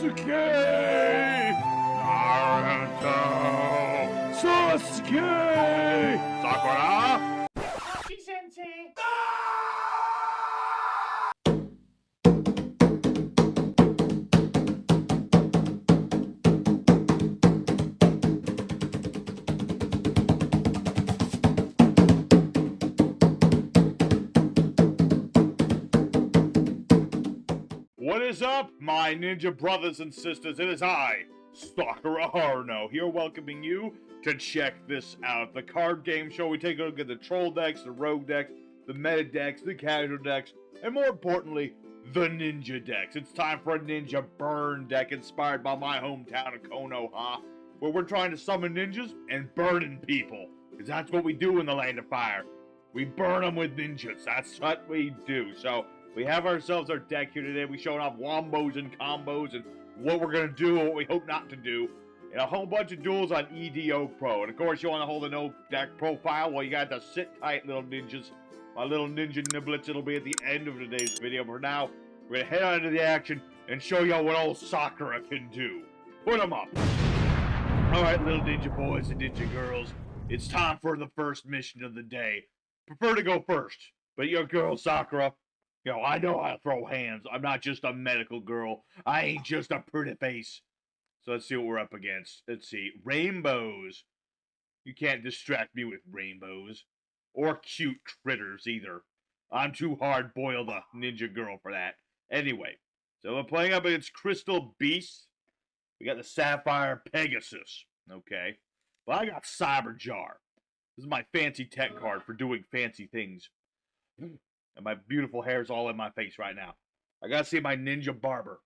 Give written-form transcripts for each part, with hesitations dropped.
Sasuke! Naruto! Sasuke! Sakura! Sensei! What is up, my ninja brothers and sisters? It is I, Sakura Haruno, here welcoming you to check this out. The card game show, we take a look at the troll decks, the rogue decks, the meta decks, the casual decks, and more importantly, the ninja decks. It's time for a ninja burn deck inspired by my hometown of Konoha, where we're trying to summon ninjas and burning people, because that's what we do in the Land of Fire. We burn them with ninjas. That's what we do. So, we have ourselves our deck here today. We showing off wombos and combos and what we're going to do and what we hope not to do. And a whole bunch of duels on yugioh Pro. And of course, you want to hold a no deck profile. Well, you got to sit tight, little ninjas. My little ninja niblets. It'll be at the end of today's video. But for now, we're going to head on into the action and show y'all what old Sakura can do. Put them up. Alright, little ninja boys and ninja girls. It's time for the first mission of the day. Prefer to go first. But your girl, Sakura, you know, I know how to throw hands. I'm not just a medical girl. I ain't just a pretty face. So let's see what we're up against. Let's see. Rainbows. You can't distract me with rainbows. Or cute critters, either. I'm too hard-boiled a ninja girl for that. Anyway, so we're playing up against Crystal Beast. We got the Sapphire Pegasus. Okay. Well, I got Cyber Jar. This is my fancy tech card for doing fancy things. And my beautiful hair's all in my face right now. I gotta see my ninja barber.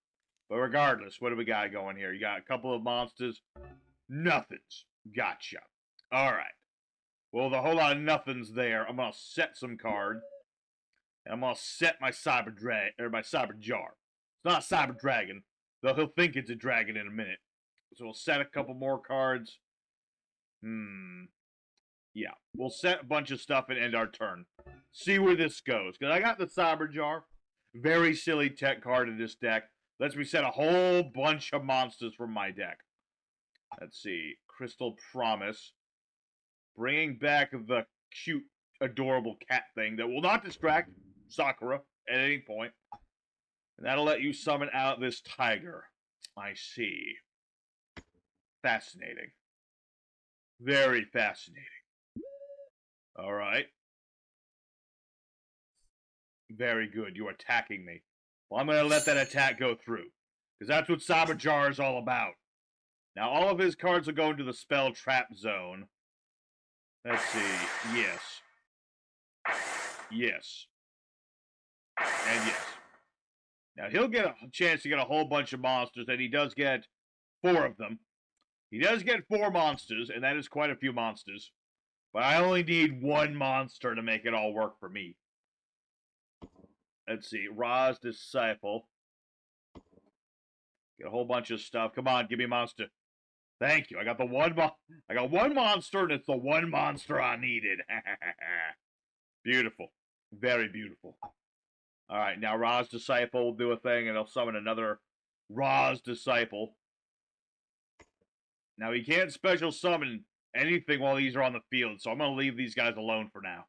But regardless, what do we got going here? You got a couple of monsters. Nothings. Gotcha. Alright. Well, with a whole lot of nothings there, I'm gonna set some card. And I'm gonna set my my cyber jar. It's not a cyber dragon, though he'll think it's a dragon in a minute. So we'll set a couple more cards. Yeah, we'll set a bunch of stuff and end our turn. See where this goes. Because I got the Cyber Jar. Very silly tech card in this deck. Lets me set a whole bunch of monsters from my deck. Let's see. Crystal Promise. Bringing back the cute, adorable cat thing that will not distract Sakura at any point. And that'll let you summon out this tiger. I see. Fascinating. Very fascinating. Alright. Very good. You're attacking me. Well, I'm going to let that attack go through. Because that's what Cyber Jar is all about. Now, all of his cards will go into the spell trap zone. Let's see. Yes. Yes. And yes. Now, he'll get a chance to get a whole bunch of monsters, and he does get 4 of them. He does get 4 monsters, and that is quite a few monsters. But I only need 1 monster to make it all work for me. Let's see. Ra's Disciple. Get a whole bunch of stuff. Come on, give me a monster. Thank you. I got the I got 1 monster, and it's the 1 monster I needed. Beautiful. Very beautiful. Alright, now Ra's Disciple will do a thing, and I'll summon another Ra's Disciple. Now, he can't special summon anything while these are on the field, so I'm going to leave these guys alone for now.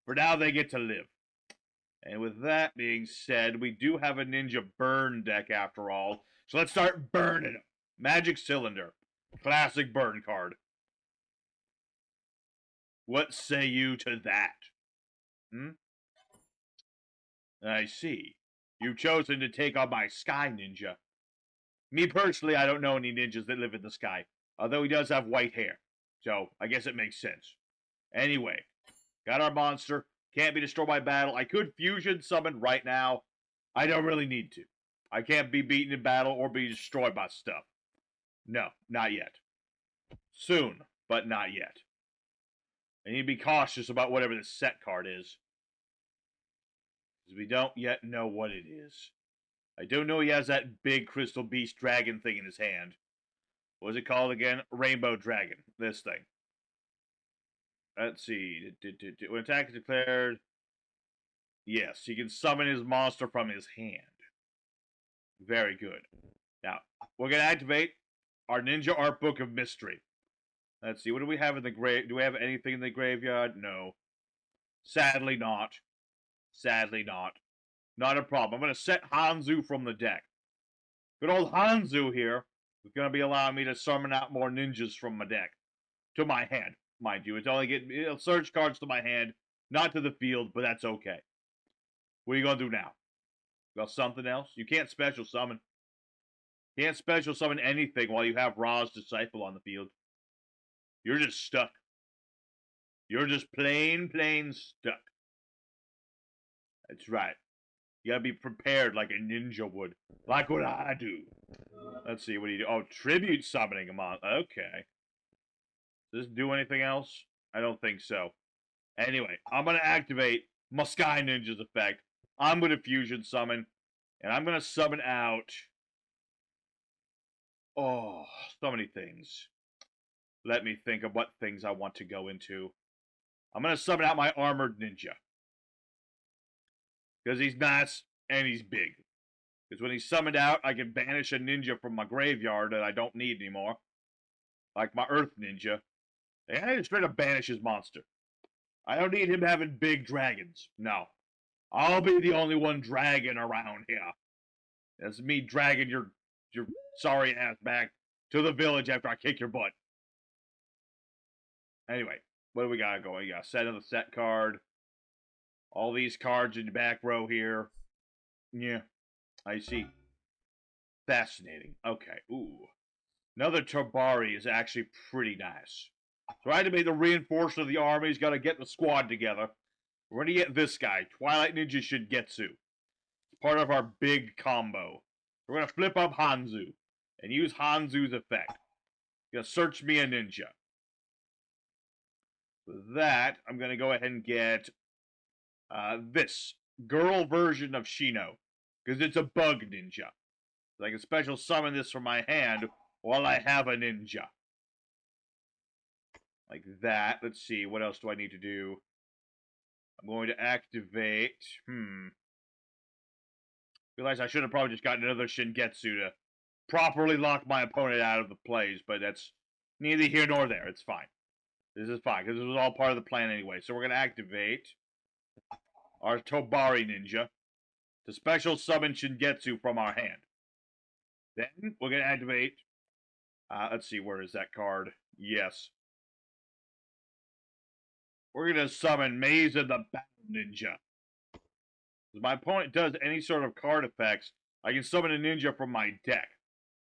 For now, they get to live. And with that being said, we do have a ninja burn deck after all, so let's start burning them. Magic Cylinder. Classic burn card. What say you to that? I see. You've chosen to take on my Sky Ninja. Me personally, I don't know any ninjas that live in the sky, although he does have white hair. So, I guess it makes sense. Anyway, got our monster. Can't be destroyed by battle. I could fusion summon right now. I don't really need to. I can't be beaten in battle or be destroyed by stuff. No, not yet. Soon, but not yet. I need to be cautious about whatever this set card is. Because we don't yet know what it is. I do know he has that big Crystal Beast dragon thing in his hand. What is it called again? Rainbow Dragon. This thing. Let's see. When attack is declared, yes, he can summon his monster from his hand. Very good. Now, we're going to activate our Ninja Art Book of Mystery. Let's see, what do we have in the grave? Do we have anything in the graveyard? No. Sadly not. Sadly not. Not a problem. I'm going to set Hanzu from the deck. Good old Hanzu here is going to be allowing me to summon out more ninjas from my deck. To my hand, mind you. It'll search cards to my hand, not to the field, but that's okay. What are you going to do now? Got something else? You can't special summon. Can't special summon anything while you have Ra's Disciple on the field. You're just stuck. You're just plain stuck. That's right. You gotta be prepared like a ninja would. Like what I do. Let's see, what do you do? Oh, tribute summoning him on. Okay. Does this do anything else? I don't think so. Anyway, I'm gonna activate my Sky Ninja's effect. I'm gonna fusion summon. And I'm gonna summon out... Oh, so many things. Let me think of what things I want to go into. I'm gonna summon out my Armored Ninja. Because he's nice and he's big. Because when he's summoned out, I can banish a ninja from my graveyard that I don't need anymore. Like my Earth Ninja. And I just straight up banish his monster. I don't need him having big dragons. No. I'll be the only one dragging around here. That's me dragging your sorry ass back to the village after I kick your butt. Anyway, what do we got going? We got a set of the set card. All these cards in the back row here. Yeah, I see. Fascinating. Okay, ooh. Another Tabari is actually pretty nice. So I had to make the reinforcement of the army. He's got to get the squad together. We're going to get this guy, Twilight Ninja Shingetsu. It's part of our big combo. We're going to flip up Hanzu and use Hanzu's effect. Going to search me a ninja. With that, I'm going to go ahead and get this girl version of Shino. Because it's a bug ninja. So I can special summon this from my hand while I have a ninja. Like that. Let's see, what else do I need to do? I'm going to activate... Realize I should have probably just gotten another Shingetsu to properly lock my opponent out of the plays, but that's neither here nor there. It's fine. This is fine, because this was all part of the plan anyway. So we're going to activate our Tobari Ninja to special summon Shingetsu from our hand. Then we're going to activate... let's see, where is that card? Yes. We're going to summon Maze of the Battle Ninja. If my opponent does any sort of card effects, I can summon a ninja from my deck.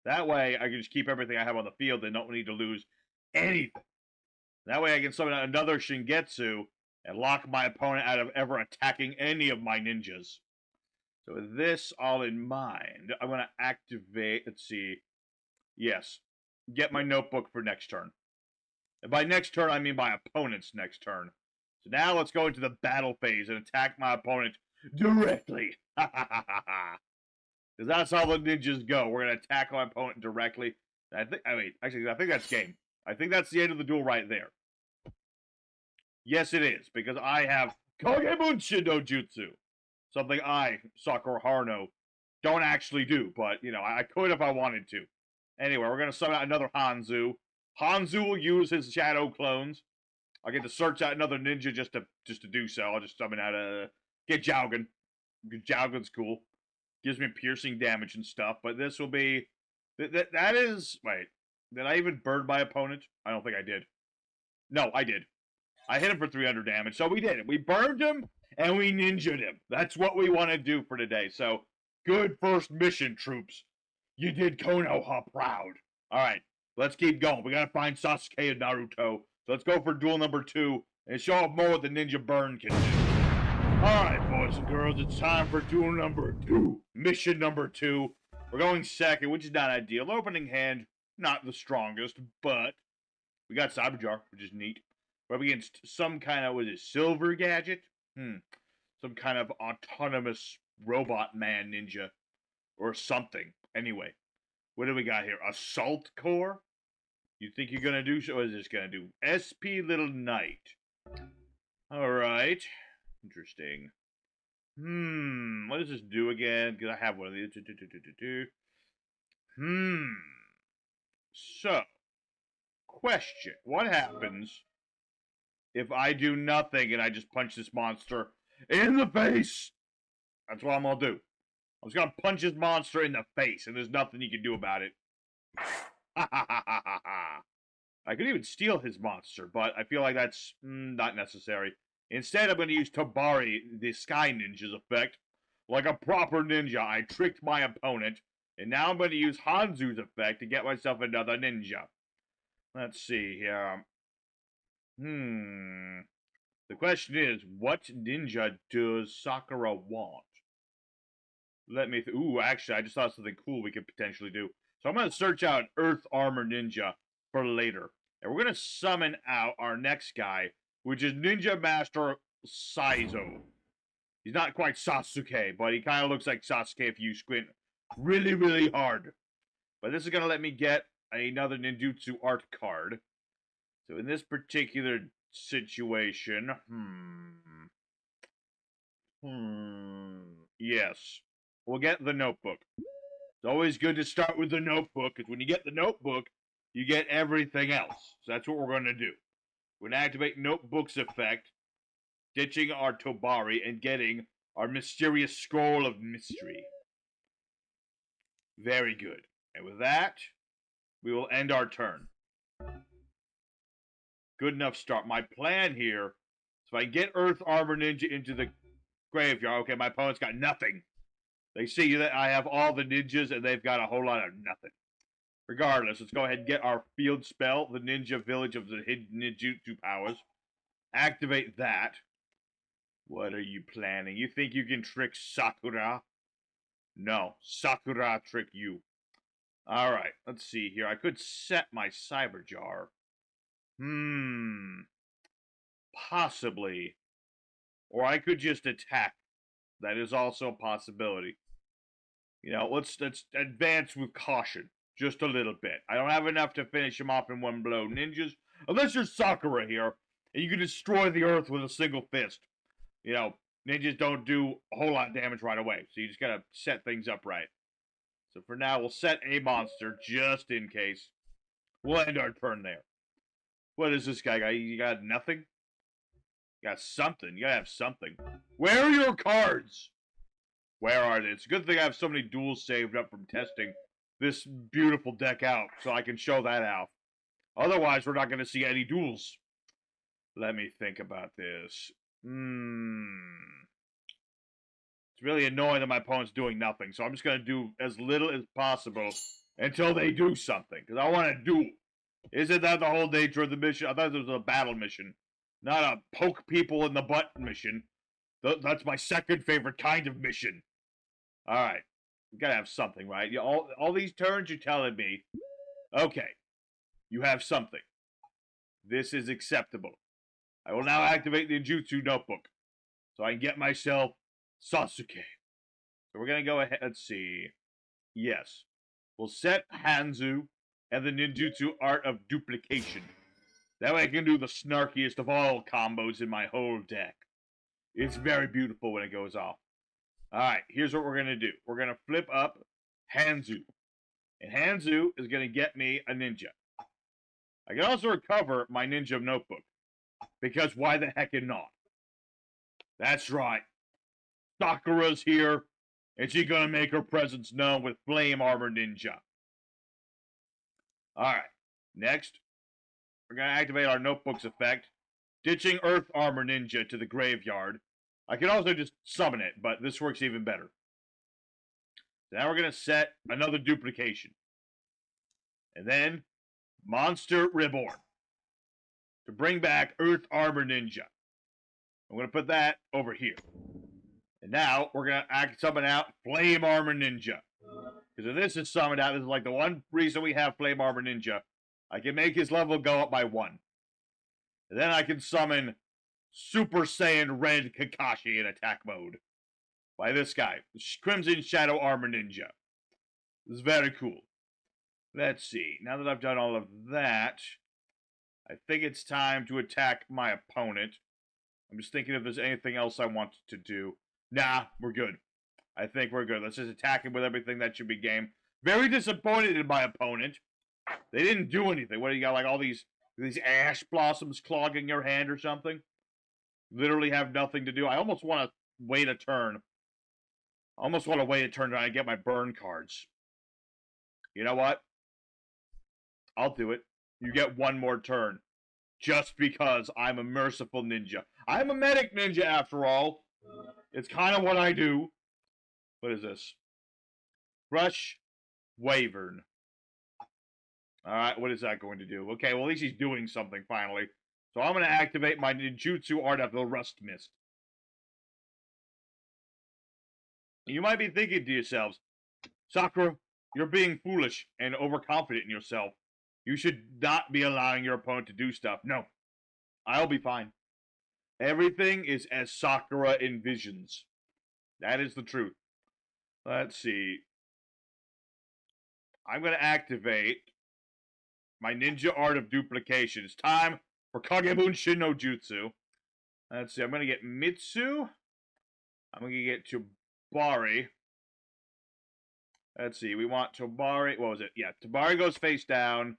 That way, I can just keep everything I have on the field and don't need to lose anything. That way, I can summon another Shingetsu and lock my opponent out of ever attacking any of my ninjas. So with this all in mind, I'm going to activate, let's see, yes, get my notebook for next turn. And by next turn, I mean my opponent's next turn. So now let's go into the battle phase and attack my opponent directly. Because that's how the ninjas go. We're going to attack my opponent directly. I think that's game. I think that's the end of the duel right there. Yes, it is. Because I have Kogebunshin no Jutsu. Something I, Sakura Haruno, don't actually do. But, you know, I could if I wanted to. Anyway, we're going to summon out another Hanzu. Hanzu will use his shadow clones. I'll get to search out another ninja just to do so. I'll just summon out a... Get Jaugen. Jaugen's cool. Gives me piercing damage and stuff. But this will be... That is... Wait. Did I even burn my opponent? I don't think I did. No, I did. I hit him for 300 damage. So we did it. We burned him and we ninja'd him. That's what we want to do for today. So, good first mission, troops. You did Konoha proud. Alright. Let's keep going. We gotta find Sasuke and Naruto. So let's go for duel number 2 and show off more what the ninja burn can do. Alright, boys and girls, it's time for duel number 2. Mission number 2. We're going second, which is not ideal. Opening hand, not the strongest, but we got Cyberjar, which is neat. We're up against some kind of, what is it, silver gadget? Some kind of autonomous robot man ninja. Or something. Anyway, what do we got here? Assault Core? You think you're gonna do so? What is this gonna do? SP Little Knight. Alright. Interesting. What does this do again? Because I have one of these. So, question. What happens if I do nothing and I just punch this monster in the face? That's what I'm gonna do. I'm just gonna punch this monster in the face, and there's nothing you can do about it. I could even steal his monster, but I feel like that's not necessary. Instead, I'm going to use Tabari, the Sky Ninja's effect. Like a proper ninja, I tricked my opponent, and now I'm going to use Hanzu's effect to get myself another ninja. Let's see here. The question is, what ninja does Sakura want? Let me... Ooh, actually, I just thought of something cool we could potentially do. So I'm going to search out Earth Armor Ninja for later. And we're going to summon out our next guy, which is Ninja Master Saizo. He's not quite Sasuke, but he kind of looks like Sasuke if you squint really, really hard. But this is going to let me get another ninjutsu art card. So in this particular situation, yes, we'll get the notebook. It's always good to start with the notebook, because when you get the notebook, you get everything else. So that's what we're going to do. We're going to activate Notebook's effect, ditching our Tobari, and getting our mysterious Scroll of Mystery. Very good. And with that, we will end our turn. Good enough start. My plan here is if I get Earth Armor Ninja into the graveyard, okay, my opponent's got nothing. They see that I have all the ninjas, and they've got a whole lot of nothing. Regardless, let's go ahead and get our field spell, the Ninja Village of the Hidden Ninjutsu Powers. Activate that. What are you planning? You think you can trick Sakura? No, Sakura trick you. Alright, let's see here. I could set my Cyber Jar. Possibly. Or I could just attack. That is also a possibility. You know, let's advance with caution. Just a little bit. I don't have enough to finish him off in one blow. Ninjas, unless you're Sakura here, and you can destroy the earth with a single fist. You know, ninjas don't do a whole lot of damage right away, so you just gotta set things up right. So for now, we'll set a monster, just in case. We'll end our turn there. What is this guy got? You got nothing? You got something. You gotta have something. Where are your cards? Where are they? It's a good thing I have so many duels saved up from testing this beautiful deck out, so I can show that out. Otherwise, we're not going to see any duels. Let me think about this. It's really annoying that my opponent's doing nothing, so I'm just going to do as little as possible until they do something, because I want to duel. Isn't that the whole nature of the mission? I thought it was a battle mission, not a poke people in the butt mission. That's my second favorite kind of mission. Alright. You gotta have something, right? All these turns you're telling me, okay, you have something. This is acceptable. I will now activate the Ninjutsu Notebook, so I can get myself Sasuke. So we're gonna go ahead, let's see. Yes. We'll set Hanzu and the Ninjutsu Art of Duplication. That way I can do the snarkiest of all combos in my whole deck. It's very beautiful when it goes off. Alright, here's what we're going to do. We're going to flip up Hanzu. And Hanzu is going to get me a ninja. I can also recover my ninja notebook. Because why the heck not? That's right. Sakura's here. And she's going to make her presence known with Flame Armor Ninja. Alright, next. We're going to activate our notebook's effect. Ditching Earth Armor Ninja to the graveyard. I can also just summon it, but this works even better. So now we're going to set another duplication. And then, Monster Reborn. To bring back Earth Armor Ninja. I'm going to put that over here. And now, we're going to summon out Flame Armor Ninja. Because if this is summoned out, this is like the one reason we have Flame Armor Ninja. I can make his level go up by 1. And then I can summon Super Saiyan Red Kakashi in attack mode. By this guy. Crimson Shadow Armor Ninja. This is very cool. Let's see. Now that I've done all of that, I think it's time to attack my opponent. I'm just thinking if there's anything else I want to do. Nah, we're good. I think we're good. Let's just attack him with everything. That should be game. Very disappointed in my opponent. They didn't do anything. What do you got, like all these ash blossoms clogging your hand or something? Literally have nothing to do. I almost want to wait a turn. I almost want to wait a turn and get my burn cards. You know what? I'll do it. You get one more turn. Just because I'm a merciful ninja. I'm a medic ninja after all. It's kind of what I do. What is this? Brush Wyvern. Alright, what is that going to do? Okay, well at least he's doing something finally. So I'm going to activate my ninjutsu art of the Rust Mist. You might be thinking to yourselves, Sakura, you're being foolish and overconfident in yourself. You should not be allowing your opponent to do stuff. No, I'll be fine. Everything is as Sakura envisions. That is the truth. Let's see. I'm going to activate my ninja art of duplication. It's time for Kagebunshin no Jutsu. Let's see. I'm going to get Mitsu. I'm going to get Tobari. Let's see. We want Tobari. What was it? Yeah, Tobari goes face down,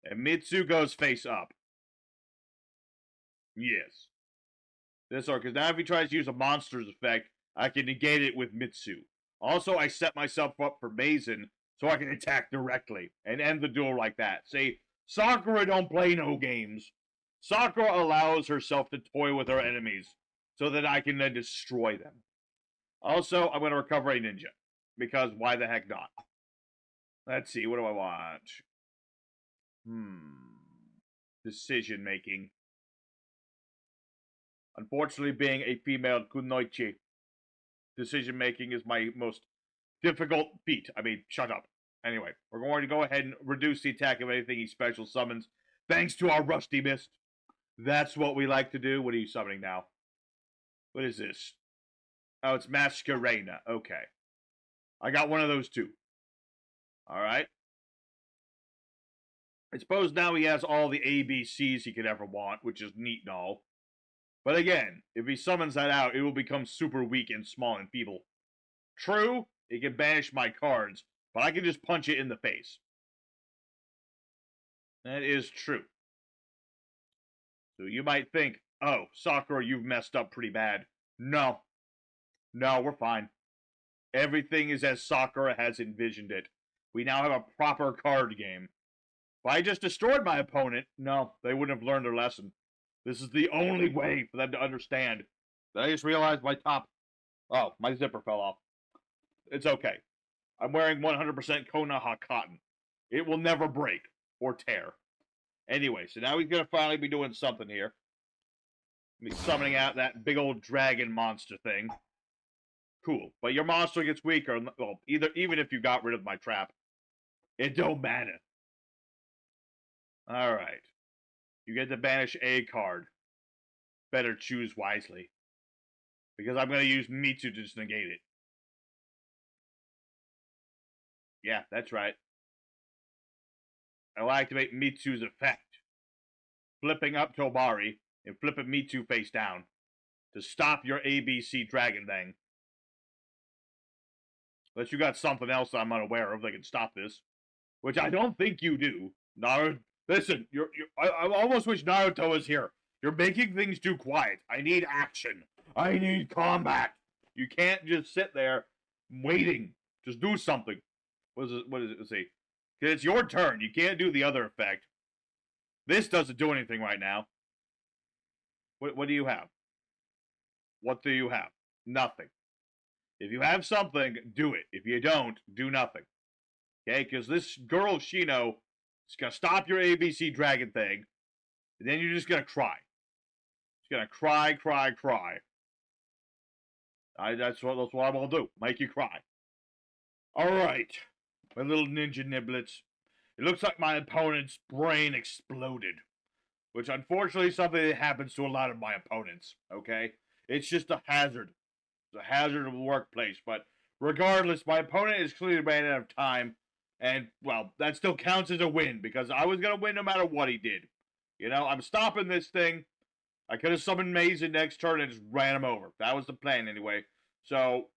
and Mitsu goes face up. Yes. This or because now if he tries to use a monster's effect, I can negate it with Mitsu. Also, I set myself up for Mazen, so I can attack directly and end the duel like that. See, Sakura don't play no games. Sakura allows herself to toy with her enemies so that I can then destroy them. Also, I'm going to recover a ninja, because why the heck not? Let's see, what do I want? Decision making. Unfortunately, being a female kunoichi, decision making is my most difficult feat. I mean, shut up. Anyway, we're going to go ahead and reduce the attack of anything he special summons, thanks to our Rusty Mist. That's what we like to do. What are you summoning now? What is this? Oh, it's Masquerena. Okay. I got one of those too. Alright. I suppose now he has all the ABCs he could ever want, which is neat and all. But again, if he summons that out, it will become super weak and small and feeble. True, it can banish my cards, but I can just punch it in the face. That is true. So you might think, oh, Sakura, you've messed up pretty bad. No. No, we're fine. Everything is as Sakura has envisioned it. We now have a proper card game. If I just destroyed my opponent, no, they wouldn't have learned their lesson. This is the only way for them to understand. I just realized my top... Oh, my zipper fell off. It's okay. I'm wearing 100% Konoha cotton. It will never break or tear. Anyway, so now he's going to finally be doing something here. He's summoning out that big old dragon monster thing. Cool. But your monster gets weaker. Well, even if you got rid of my trap. It don't matter. Alright. You get to banish a card. Better choose wisely. Because I'm going to use Mitsu to just negate it. Yeah, that's right. I'll activate Mitsu's effect. Flipping up Tobari and flipping Mitsu face down. To stop your ABC Dragon Bang. Unless you got something else I'm unaware of that can stop this. Which I don't think you do. Naruto, listen, I almost wish Naruto was here. You're making things too quiet. I need action. I need combat. You can't just sit there waiting. Just do something. What is it? Let's see. It's your turn. You can't do the other effect. This doesn't do anything right now. What do you have? What do you have? Nothing. If you have something, do it. If you don't, do nothing. Okay? Because this girl, Shino, is going to stop your ABC dragon thing. And then you're just going to cry. She's going to cry, cry, cry. That's what I'm going to do. Make you cry. Alright. My little ninja niblets. It looks like my opponent's brain exploded. Which, unfortunately, is something that happens to a lot of my opponents. Okay? It's just a hazard. It's a hazard of the workplace. But regardless, my opponent is clearly ran out of time. And, well, that still counts as a win. Because I was going to win no matter what he did. You know, I'm stopping this thing. I could have summoned Mazen next turn and just ran him over. That was the plan anyway. So,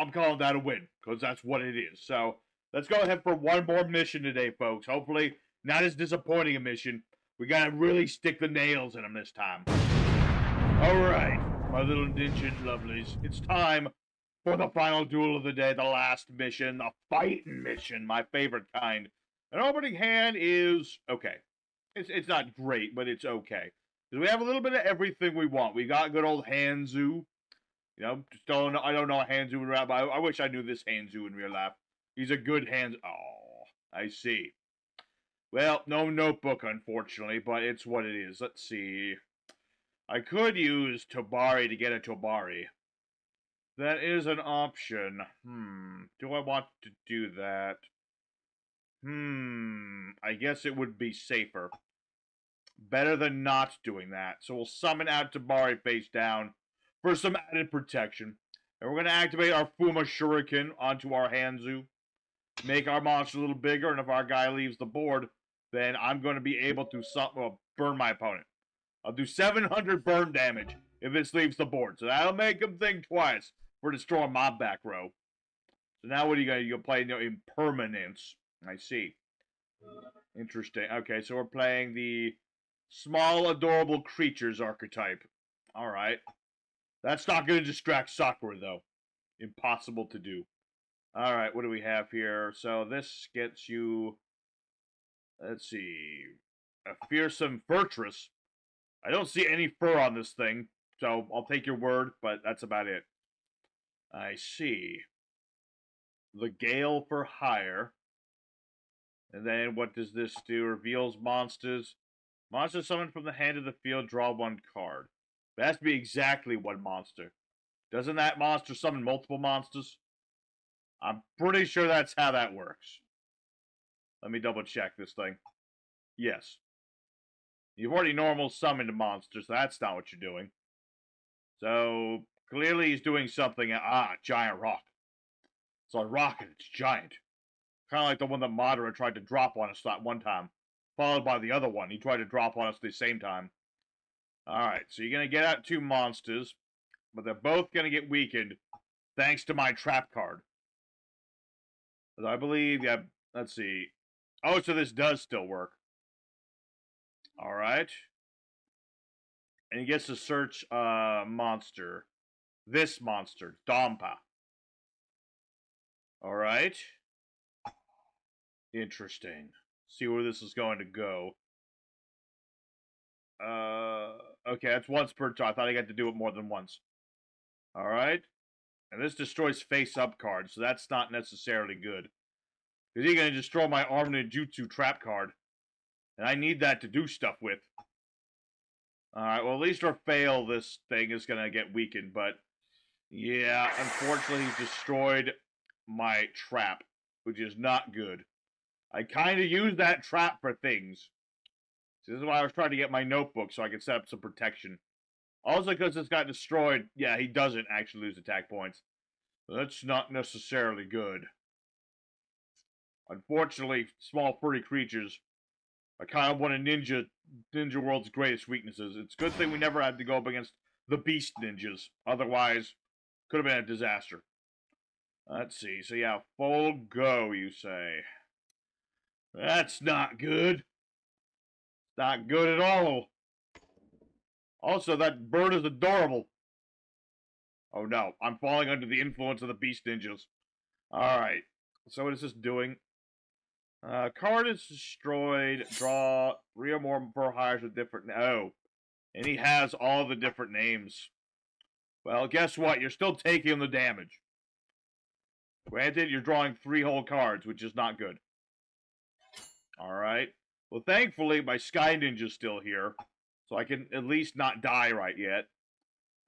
I'm calling that a win. Because that's what it is. So, Let's go ahead for one more mission today, folks. Hopefully, not as disappointing a mission. We gotta really stick the nails in them this time. Alright, my little ninja lovelies. It's time for the final duel of the day, the last mission, the fighting mission, my favorite kind. An opening hand is okay. It's not great, but it's okay. Because we have a little bit of everything we want. We got good old Hanzu. You know, I don't know a Hanzu in real life, but I wish I knew this Hanzu in real life. He's a good Hanzu. Oh, I see. Well, no notebook, unfortunately, but it's what it is. Let's see. I could use Tobari to get a Tobari. That is an option. Do I want to do that? I guess it would be safer. Better than not doing that. So we'll summon out Tobari face down for some added protection. And we're going to activate our Fuma Shuriken onto our Hanzu. Make our monster a little bigger, and if our guy leaves the board, then I'm going to be able to burn my opponent. I'll do 700 burn damage if this leaves the board. So that'll make him think twice for destroying my back row. So now what are you going to do? You'll play Impermanence. I see. Interesting. Okay, so we're playing the small, adorable creatures archetype. Alright. That's not going to distract Sakura, though. Impossible to do. Alright, what do we have here? So this gets you... Let's see... A fearsome fortress. I don't see any fur on this thing, so I'll take your word, but that's about it. I see. The Gale for hire. And then what does this do? Reveals monsters. Monsters summoned from the hand of the field draw one card. It has to be exactly one monster. Doesn't that monster summon multiple monsters? I'm pretty sure that's how that works. Let me double check this thing. Yes. You've already normal summoned monsters, so that's not what you're doing. So, clearly he's doing something... giant rock. It's a rock and it's giant. Kind of like the one that Madara tried to drop on us that one time. Followed by the other one. He tried to drop on us at the same time. Alright, so you're going to get out 2 monsters. But they're both going to get weakened. Thanks to my trap card. I believe, yeah, let's see. Oh, so this does still work. Alright. And he gets to search monster. This monster, Dompa. Alright. Interesting. See where this is going to go. Okay, that's once per turn. I thought I got to do it more than once. Alright. And this destroys face-up cards, so that's not necessarily good. Because he's going to destroy my Arm Ninjutsu trap card. And I need that to do stuff with. Alright, well at least our fail this thing is going to get weakened, but... Yeah, unfortunately he's destroyed my trap, which is not good. I kind of use that trap for things. So this is why I was trying to get my notebook so I could set up some protection. Also because this got destroyed, yeah, he doesn't actually lose attack points. So that's not necessarily good. Unfortunately, small furry creatures are kind of one of Ninja World's greatest weaknesses. It's a good thing we never had to go up against the Beast Ninjas. Otherwise, could have been a disaster. Let's see. So yeah, full go, you say. That's not good. Not good at all. Also, that bird is adorable. Oh no, I'm falling under the influence of the Beast Ninjas. Alright, so what is this doing? Card is destroyed. Draw 3 or more for hires with different... Oh. And he has all the different names. Well, guess what? You're still taking the damage. Granted, you're drawing 3 whole cards, which is not good. Alright. Well, thankfully, my Sky Ninja's still here. So I can at least not die right yet.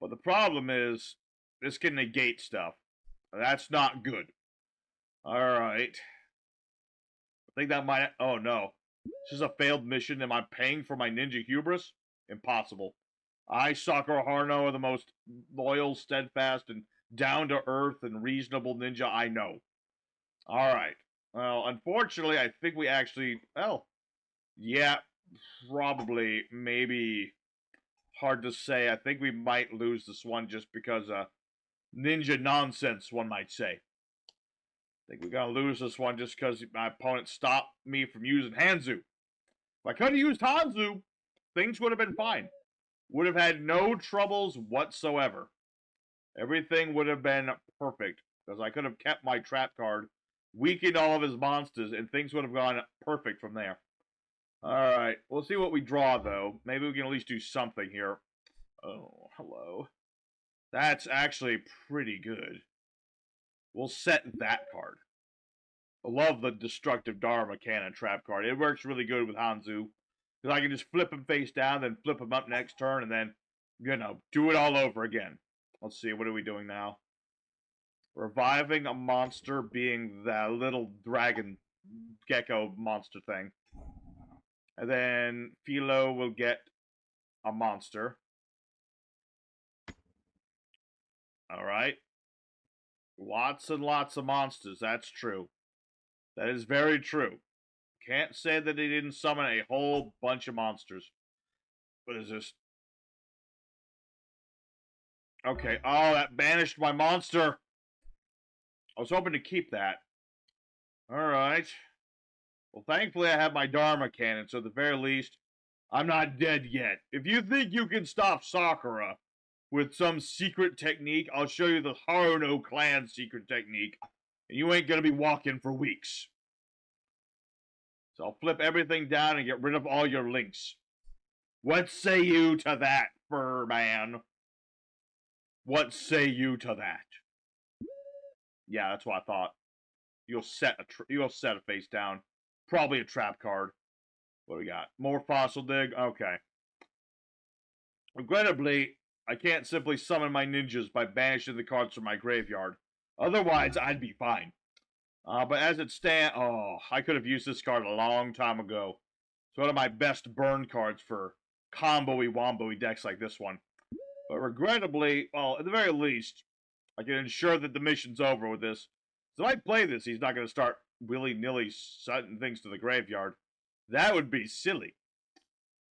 But the problem is, this can negate stuff. That's not good. Alright. I think that might... Oh, no. This is a failed mission. Am I paying for my ninja hubris? Impossible. I, Sakura Haruno, are the most loyal, steadfast, and down-to-earth and reasonable ninja I know. Alright. Well, unfortunately, I think we actually... Well, yeah, probably, maybe... Hard to say. I think we might lose this one just because, ninja nonsense, one might say. think we're gonna lose this one just because my opponent stopped me from using Hanzu. If I could have used Hanzu, things would have been fine. Would have had no troubles whatsoever. Everything would have been perfect because I could have kept my trap card, weakened all of his monsters, and things would have gone perfect from there. Alright, we'll see what we draw, though. Maybe we can at least do something here. Oh, hello. That's actually pretty good. We'll set that card. I love the destructive Dharma Cannon trap card. It works really good with Hanzu. Because I can just flip him face down, then flip him up next turn, and then, you know, do it all over again. Let's see, what are we doing now? Reviving a monster being the little dragon gecko monster thing. And then Philo will get a monster. Alright. Lots and lots of monsters, that's true. That is very true. Can't say that he didn't summon a whole bunch of monsters. What is this? Okay, oh, that banished my monster. I was hoping to keep that. Alright. Well, thankfully I have my Dharma Cannon, so at the very least, I'm not dead yet. If you think you can stop Sakura with some secret technique, I'll show you the Haruno clan secret technique, and you ain't gonna be walking for weeks. So I'll flip everything down and get rid of all your links. What say you to that, Furman? What say you to that? Yeah, that's what I thought. You'll set a face down. Probably a trap card. What do we got? More fossil dig? Okay. Regrettably, I can't simply summon my ninjas by banishing the cards from my graveyard. Otherwise, I'd be fine. But as it stands, oh, I could have used this card a long time ago. It's one of my best burn cards for combo-y, wombo-y decks like this one. But regrettably, well, at the very least, I can ensure that the mission's over with this. So if I play this, he's not going to start willy-nilly setting things to the graveyard. That would be silly.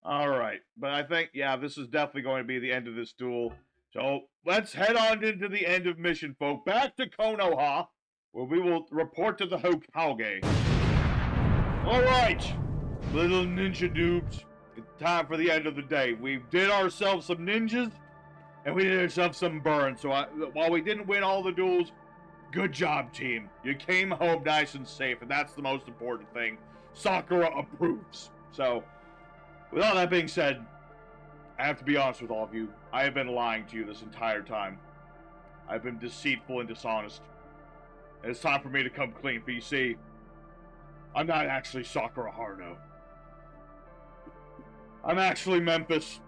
Alright, but I think, yeah, this is definitely going to be the end of this duel. So, let's head on into the end of mission, folk. Back to Konoha, where we will report to the Hokage. Alright, little ninja noobs, it's time for the end of the day. We did ourselves some ninjas, and we did ourselves some burns. So while we didn't win all the duels, good job, team. You came home nice and safe, and that's the most important thing. Sakura approves. So, with all that being said, I have to be honest with all of you. I have been lying to you this entire time. I've been deceitful and dishonest. And it's time for me to come clean, but you see, I'm not actually Sakura Haruno. I'm actually Memphis.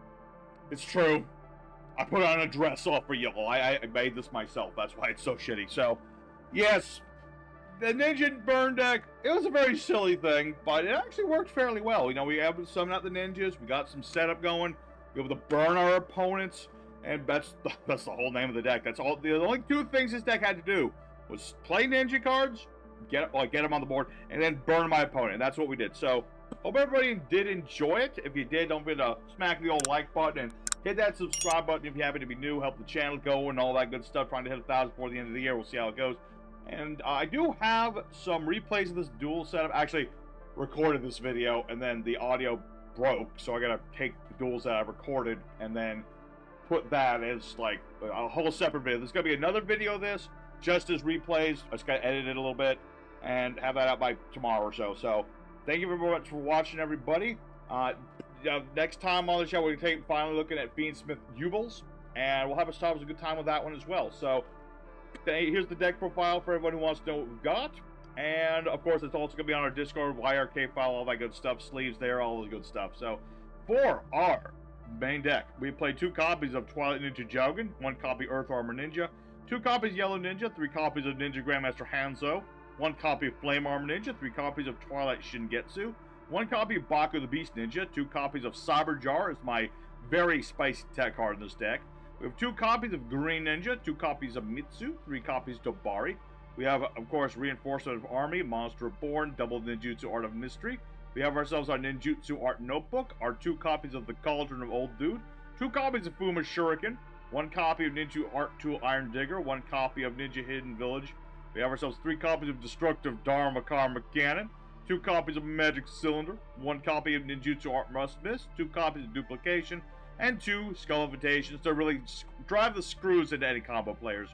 It's true. I put on a dress all for y'all. I made this myself. That's why it's so shitty. So, yes, the Ninja Burn deck, it was a very silly thing, but it actually worked fairly well. You know, we able to summon out the ninjas, we got some setup going, we were able to burn our opponents, and that's the whole name of the deck. That's all. The only two things this deck had to do was play ninja cards, get them on the board, and then burn my opponent. And that's what we did. So, hope everybody did enjoy it. If you did, don't forget to smack the old like button and hit that subscribe button if you happen to be new. Help the channel go and all that good stuff. Trying to hit 1,000 before the end of the year. We'll see how it goes. And I do have some replays of this duel setup. Actually, recorded this video, and then the audio broke, so I gotta take the duels that I recorded and then put that as like a whole separate video. There's gonna be another video of this, just as replays. I just gotta edit it a little bit and have that out by tomorrow or so. So, thank you very much for watching, everybody. Next time on the show, we're finally looking at Fiendsmith Duels, and we'll have a good time with that one as well. So, here's the deck profile for everyone who wants to know what we've got. And, of course, it's also going to be on our Discord, YRK file, all that good stuff, sleeves there, all the good stuff. So, for our main deck, we played 2 copies of Twilight Ninja Jogan, 1 copy Earth Armor Ninja, 2 copies Yellow Ninja, 3 copies of Ninja Grandmaster Hanzo, 1 copy of Flame Armor Ninja, 3 copies of Twilight Shingetsu, 1 copy of Baku the Beast Ninja, 2 copies of Saber Jar is my very spicy tech card in this deck. We have 2 copies of Green Ninja, 2 copies of Mitsu, 3 copies of Dobari. We have, of course, Reinforcement of Army, Monster Reborn, Double Ninjutsu Art of Mystery. We have ourselves our Ninjutsu Art Notebook, our 2 copies of the Cauldron of Old Dude, 2 copies of Fuma Shuriken, 1 copy of Ninja Art Tool Iron Digger, 1 copy of Ninja Hidden Village, We have ourselves 3 copies of Destructive Dharma Karma Cannon, 2 copies of Magic Cylinder, 1 copy of Ninjutsu Art Must Miss, 2 copies of Duplication, and 2 Skull Invitations to really drive the screws into any combo players.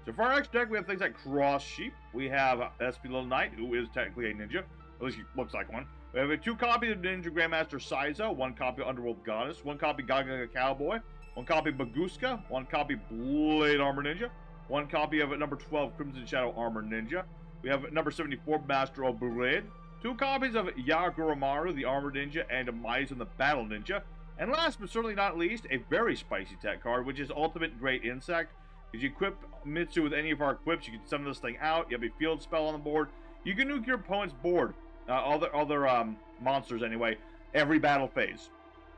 So for our next deck, we have things like Cross Sheep. We have SP Little Knight, who is technically a ninja. At least he looks like one. We have 2 copies of Ninja Grandmaster Saizo, 1 copy of Underworld Goddess, 1 copy Gaga Cowboy, 1 copy Baguska, 1 copy Blade Armor Ninja, 1 copy of number 12 Crimson Shadow Armor Ninja. We have number 74 Master of Blade, 2 copies of Yaguramaru, the Armor Ninja, and Maizen, the Battle Ninja. And last but certainly not least, a very spicy tech card, which is Ultimate Great Insect. If you equip Mitsu with any of our equips, you can summon this thing out. You have a field spell on the board. You can nuke your opponent's board, other monsters anyway, every battle phase.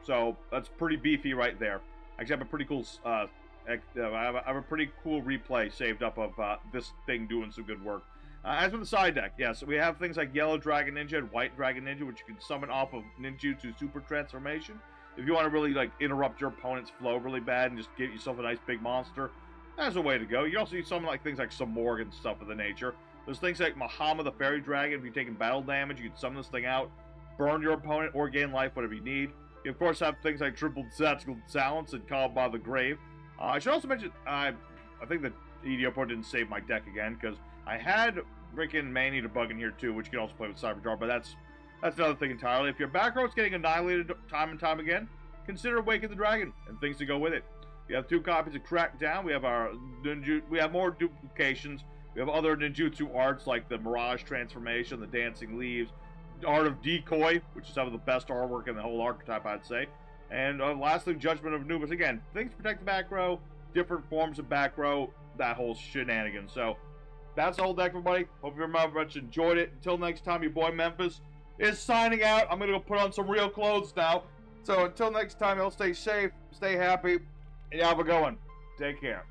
So that's pretty beefy right there. Actually, I have a pretty cool, I have a pretty cool replay saved up of this thing doing some good work. As for the side deck, yes, we have things like Yellow Dragon Ninja and White Dragon Ninja, which you can summon off of Ninjutsu Super Transformation. If you want to really like interrupt your opponent's flow really bad and just get yourself a nice big monster, that's a way to go. You also use summon like things like Samorg and stuff of the nature. There's things like Mahama the Fairy Dragon. If you're taking battle damage, you can summon this thing out, burn your opponent, or gain life, whatever you need. You of course have things like Triple Tactical Silence and Called by the Grave. I should also mention, I think the EDO port didn't save my deck again, because I had freaking Man-Eater Bug in here too, which you can also play with Cyberjar, but that's another thing entirely. If your back row is getting annihilated time and time again, consider Awaken the Dragon and things to go with it. We have 2 copies of Crackdown. We have our we have more duplications. We have other ninjutsu arts like the Mirage Transformation, the Dancing Leaves, Art of Decoy, which is some of the best artwork in the whole archetype, I'd say. And lastly, Judgment of Anubis. Again, things to protect the back row, different forms of back row, that whole shenanigan. So that's the whole deck, everybody. Hope you very much enjoyed it. Until next time, your boy Memphis is signing out. I'm going to go put on some real clothes now. So until next time, y'all stay safe, stay happy, and have a good one. Take care.